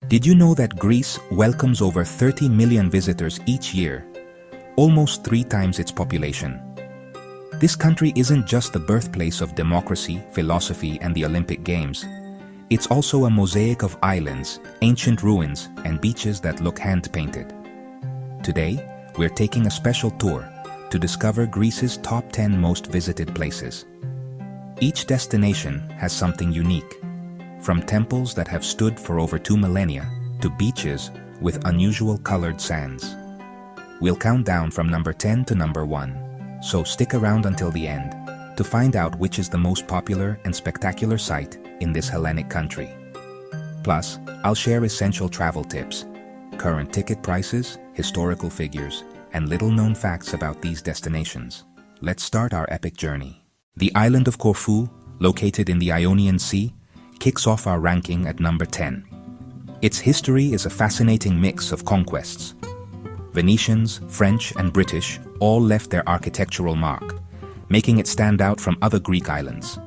Did you know that Greece welcomes over 30 million visitors each year, almost 3 times its population? This country isn't just the birthplace of democracy, philosophy, and the Olympic Games. It's also a mosaic of islands, ancient ruins, and beaches that look hand-painted. Today, we're taking a special tour to discover Greece's top 10 most visited places. Each destination has something unique, from temples that have stood for over 2 millennia to beaches with unusual colored sands. We'll count down from number 10 to number 1, so stick around until the end to find out which is the most popular and spectacular site in this Hellenic country. Plus, I'll share essential travel tips, current ticket prices, historical figures, and little-known facts about these destinations. Let's start our epic journey. The island of Corfu, located in the Ionian Sea, kicks off our ranking at number 10. Its history is a fascinating mix of conquests. Venetians, French, and British all left their architectural mark, making it stand out from other Greek islands.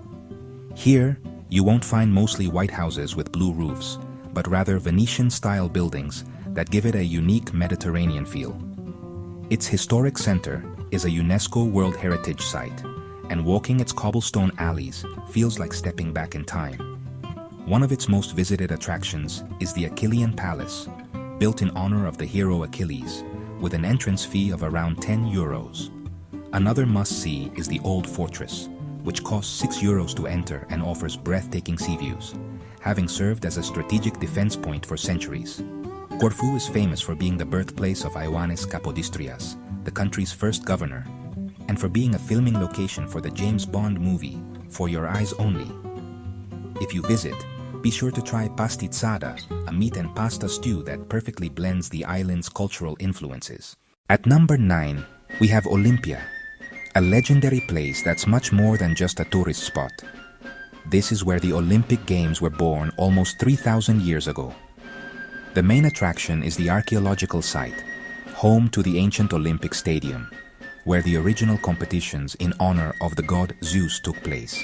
Here, you won't find mostly white houses with blue roofs, but rather Venetian-style buildings that give it a unique Mediterranean feel. Its historic center is a UNESCO World Heritage Site, and walking its cobblestone alleys feels like stepping back in time. One of its most visited attractions is the Achillean Palace, built in honor of the hero Achilles, with an entrance fee of around €10. Another must-see is the Old Fortress, which costs €6 to enter and offers breathtaking sea views, having served as a strategic defense point for centuries. Corfu is famous for being the birthplace of Ioannis Kapodistrias, the country's first governor, and for being a filming location for the James Bond movie, For Your Eyes Only. If you visit, be sure to try pastitsada, a meat and pasta stew that perfectly blends the island's cultural influences. At number 9, we have Olympia, a legendary place that's much more than just a tourist spot. This is where the Olympic Games were born almost 3,000 years ago. The main attraction is the archaeological site, home to the ancient Olympic Stadium, where the original competitions in honor of the god Zeus took place.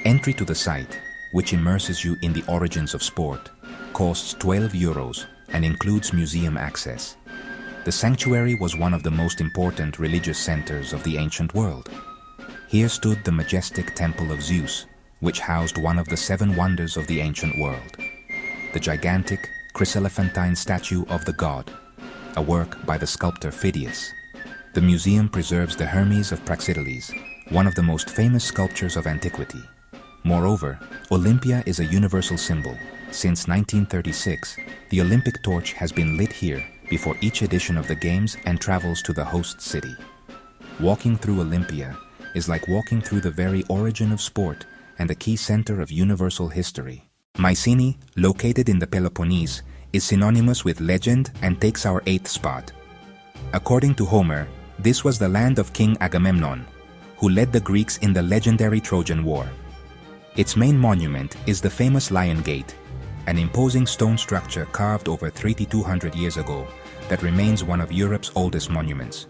Entry to the site, which immerses you in the origins of sport, costs €12 and includes museum access. The sanctuary was one of the most important religious centers of the ancient world. Here stood the majestic Temple of Zeus, which housed one of the 7 wonders of the ancient world, the gigantic chryselephantine statue of the god, a work by the sculptor Phidias. The museum preserves the Hermes of Praxiteles, one of the most famous sculptures of antiquity. Moreover, Olympia is a universal symbol. Since 1936, the Olympic torch has been lit here before each edition of the Games and travels to the host city. Walking through Olympia is like walking through the very origin of sport and a key center of universal history. Mycenae, located in the Peloponnese, is synonymous with legend and takes our 8th spot. According to Homer, this was the land of King Agamemnon, who led the Greeks in the legendary Trojan War. Its main monument is the famous Lion Gate, an imposing stone structure carved over 3,200 years ago that remains one of Europe's oldest monuments.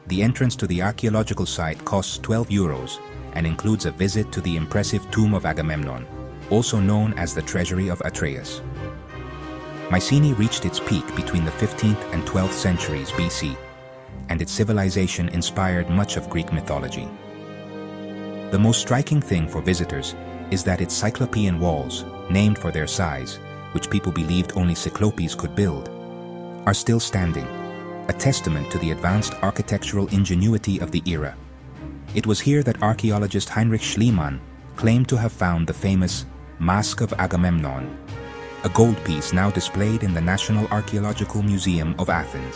The entrance to the archaeological site costs €12 and includes a visit to the impressive tomb of Agamemnon, also known as the Treasury of Atreus. Mycenae reached its peak between the 15th and 12th centuries BC, and its civilization inspired much of Greek mythology. The most striking thing for visitors is that its cyclopean walls, named for their size, which people believed only cyclopes could build, are still standing, a testament to the advanced architectural ingenuity of the era. It was here that archaeologist Heinrich Schliemann claimed to have found the famous Mask of Agamemnon, a gold piece now displayed in the National Archaeological Museum of Athens.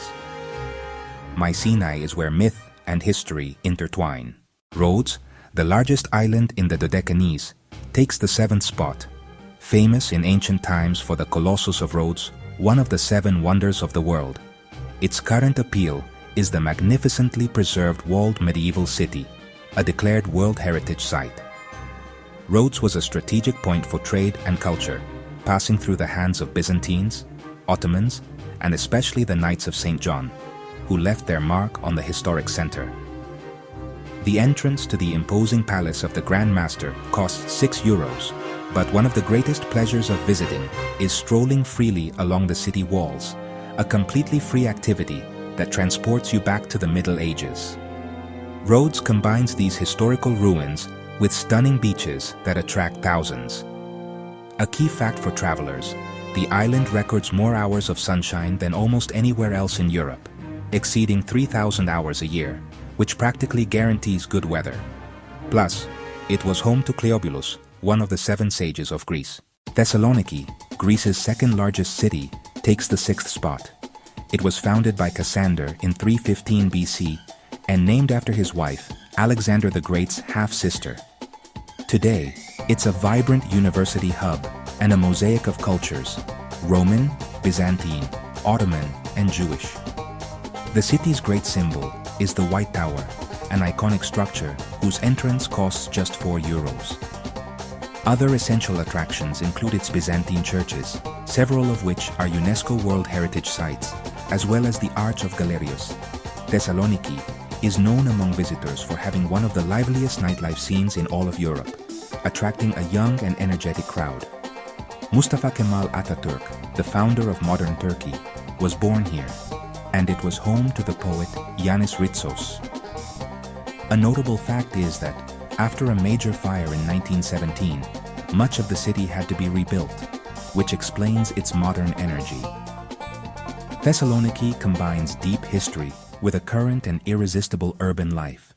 Mycenae is where myth and history intertwine. Rhodes, the largest island in the Dodecanese, takes the 7th spot. Famous in ancient times for the Colossus of Rhodes, one of the 7 wonders of the world. Its current appeal is the magnificently preserved walled medieval city, a declared World Heritage Site. Rhodes was a strategic point for trade and culture, passing through the hands of Byzantines, Ottomans, and especially the Knights of St. John, who left their mark on the historic center. The entrance to the imposing palace of the Grand Master costs €6, But one of the greatest pleasures of visiting is strolling freely along the city walls, a completely free activity that transports you back to the Middle Ages. Rhodes combines these historical ruins with stunning beaches that attract thousands. A key fact for travelers, the island records more hours of sunshine than almost anywhere else in Europe, exceeding 3,000 hours a year, which practically guarantees good weather. Plus, it was home to Cleobulus, one of the 7 sages of Greece. Thessaloniki, Greece's second-largest city, takes the 6th spot. It was founded by Cassander in 315 BC and named after his wife, Alexander the Great's half-sister. Today, it's a vibrant university hub and a mosaic of cultures: Roman, Byzantine, Ottoman, and Jewish. The city's great symbol is the White Tower, an iconic structure whose entrance costs just €4. Other essential attractions include its Byzantine churches, several of which are UNESCO World Heritage Sites, as well as the Arch of Galerius. Thessaloniki is known among visitors for having one of the liveliest nightlife scenes in all of Europe, attracting a young and energetic crowd. Mustafa Kemal Atatürk, the founder of modern Turkey, was born here, and it was home to the poet Yanis Ritsos. A notable fact is that, after a major fire in 1917, much of the city had to be rebuilt, which explains its modern energy. Thessaloniki combines deep history with a current and irresistible urban life.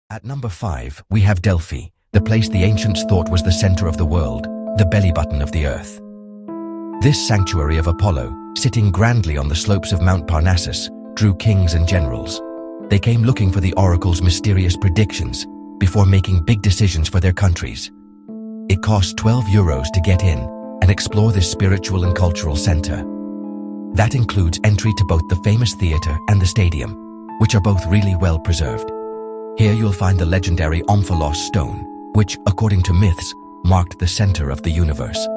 At number 5, we have Delphi, the place the ancients thought was the center of the world, the belly button of the earth. This sanctuary of Apollo, sitting grandly on the slopes of Mount Parnassus, drew kings and generals. They came looking for the oracle's mysterious predictions before making big decisions for their countries. It costs €12 to get in and explore this spiritual and cultural center. That includes entry to both the famous theater and the stadium, which are both really well preserved. Here you'll find the legendary Omphalos stone, which, according to myths, marked the center of the universe.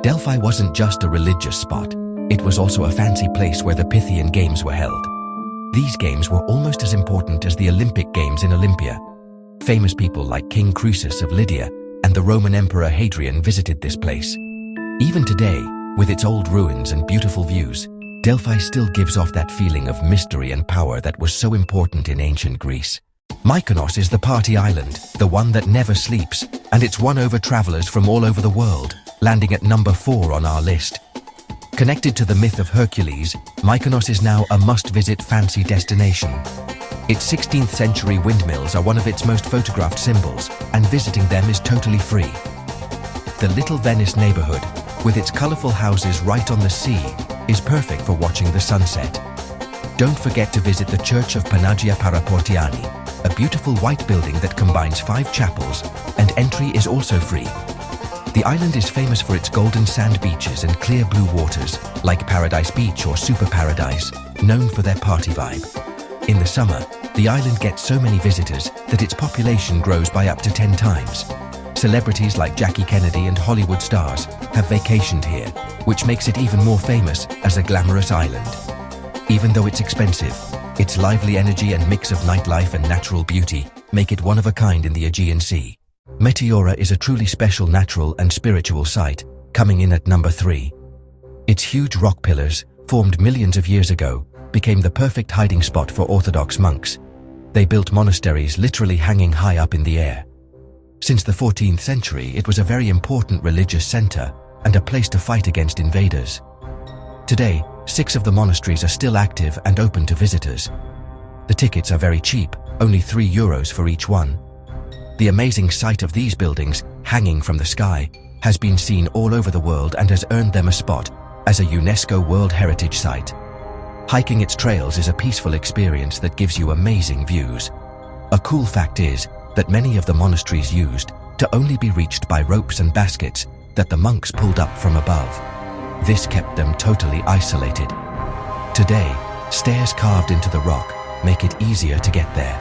Delphi wasn't just a religious spot, it was also a fancy place where the Pythian Games were held. These games were almost as important as the Olympic Games in Olympia. Famous people like King Croesus of Lydia and the Roman Emperor Hadrian visited this place. Even today, with its old ruins and beautiful views, Delphi still gives off that feeling of mystery and power that was so important in ancient Greece. Mykonos is the party island, the one that never sleeps, and it's won over travelers from all over the world, landing at number 4 on our list. Connected to the myth of Hercules, Mykonos is now a must-visit fancy destination. Its 16th century windmills are one of its most photographed symbols, and visiting them is totally free. The Little Venice neighborhood, with its colorful houses right on the sea, is perfect for watching the sunset. Don't forget to visit the Church of Panagia Paraportiani, a beautiful white building that combines 5 chapels, and entry is also free. The island is famous for its golden sand beaches and clear blue waters, like Paradise Beach or Super Paradise, known for their party vibe. In the summer, the island gets so many visitors that its population grows by up to 10 times. Celebrities like Jackie Kennedy and Hollywood stars have vacationed here, which makes it even more famous as a glamorous island. Even though it's expensive, its lively energy and mix of nightlife and natural beauty make it one of a kind in the Aegean Sea. Meteora is a truly special natural and spiritual site, coming in at number 3. Its huge rock pillars, formed millions of years ago, became the perfect hiding spot for Orthodox monks. They built monasteries literally hanging high up in the air. Since the 14th century, it was a very important religious center and a place to fight against invaders. Today, 6 of the monasteries are still active and open to visitors. The tickets are very cheap, only €3 for each one. The amazing sight of these buildings, hanging from the sky, has been seen all over the world and has earned them a spot as a UNESCO World Heritage Site. Hiking its trails is a peaceful experience that gives you amazing views. A cool fact is that many of the monasteries used to only be reached by ropes and baskets that the monks pulled up from above. This kept them totally isolated. Today, stairs carved into the rock make it easier to get there.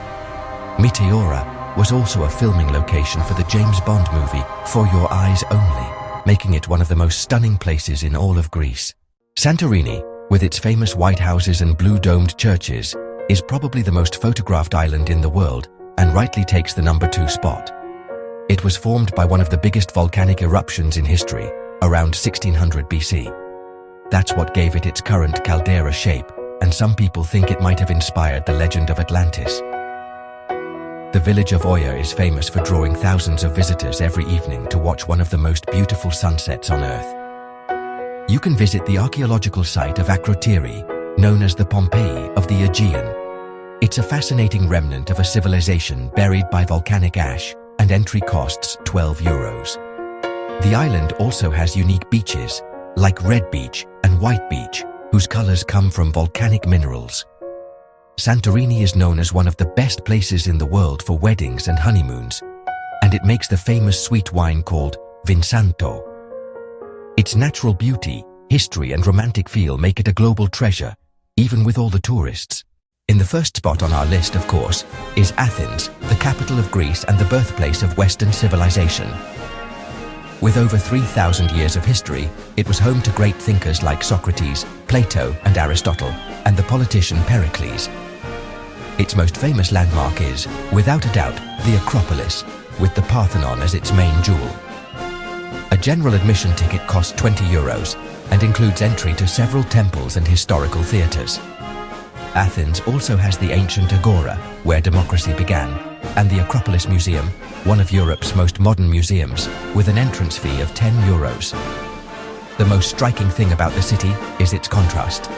Meteora was also a filming location for the James Bond movie For Your Eyes Only, making it one of the most stunning places in all of Greece. Santorini, with its famous white houses and blue-domed churches, is probably the most photographed island in the world and rightly takes the number 2 spot. It was formed by one of the biggest volcanic eruptions in history, around 1600 BC. That's what gave it its current caldera shape, and some people think it might have inspired the legend of Atlantis. The village of Oya is famous for drawing thousands of visitors every evening to watch one of the most beautiful sunsets on Earth. You can visit the archaeological site of Akrotiri, known as the Pompeii of the Aegean. It's a fascinating remnant of a civilization buried by volcanic ash, and entry costs €12. The island also has unique beaches, like Red Beach and White Beach, whose colors come from volcanic minerals. Santorini is known as one of the best places in the world for weddings and honeymoons, and it makes the famous sweet wine called Vinsanto. Its natural beauty, history and romantic feel make it a global treasure, even with all the tourists. In the first spot on our list, of course, is Athens, the capital of Greece and the birthplace of Western civilization. With over 3,000 years of history, it was home to great thinkers like Socrates, Plato and Aristotle, and the politician Pericles. Its most famous landmark is, without a doubt, the Acropolis, with the Parthenon as its main jewel. A general admission ticket costs €20 and includes entry to several temples and historical theatres. Athens also has the ancient Agora, where democracy began, and the Acropolis Museum, one of Europe's most modern museums, with an entrance fee of €10. The most striking thing about the city is its contrast.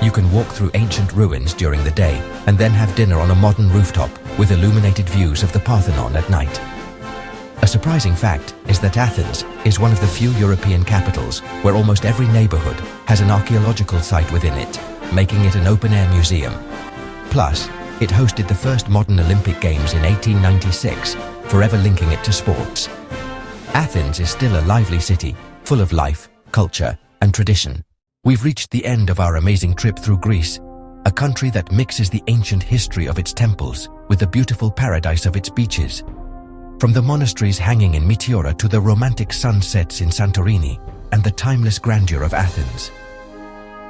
You can walk through ancient ruins during the day and then have dinner on a modern rooftop with illuminated views of the Parthenon at night. A surprising fact is that Athens is one of the few European capitals where almost every neighborhood has an archaeological site within it, making it an open-air museum. Plus, it hosted the first modern Olympic Games in 1896, forever linking it to sports. Athens is still a lively city, full of life, culture, and tradition. We've reached the end of our amazing trip through Greece, a country that mixes the ancient history of its temples with the beautiful paradise of its beaches. From the monasteries hanging in Meteora to the romantic sunsets in Santorini and the timeless grandeur of Athens.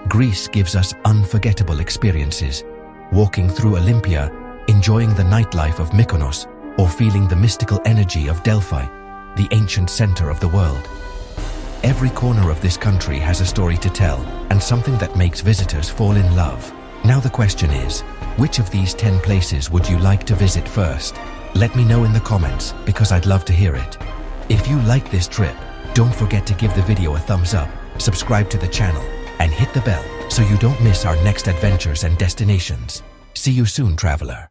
Greece gives us unforgettable experiences, walking through Olympia, enjoying the nightlife of Mykonos, or feeling the mystical energy of Delphi, the ancient center of the world. Every corner of this country has a story to tell and something that makes visitors fall in love. Now the question is, which of these 10 places would you like to visit first? Let me know in the comments because I'd love to hear it. If you like this trip, don't forget to give the video a thumbs up, subscribe to the channel, and hit the bell so you don't miss our next adventures and destinations. See you soon, traveler.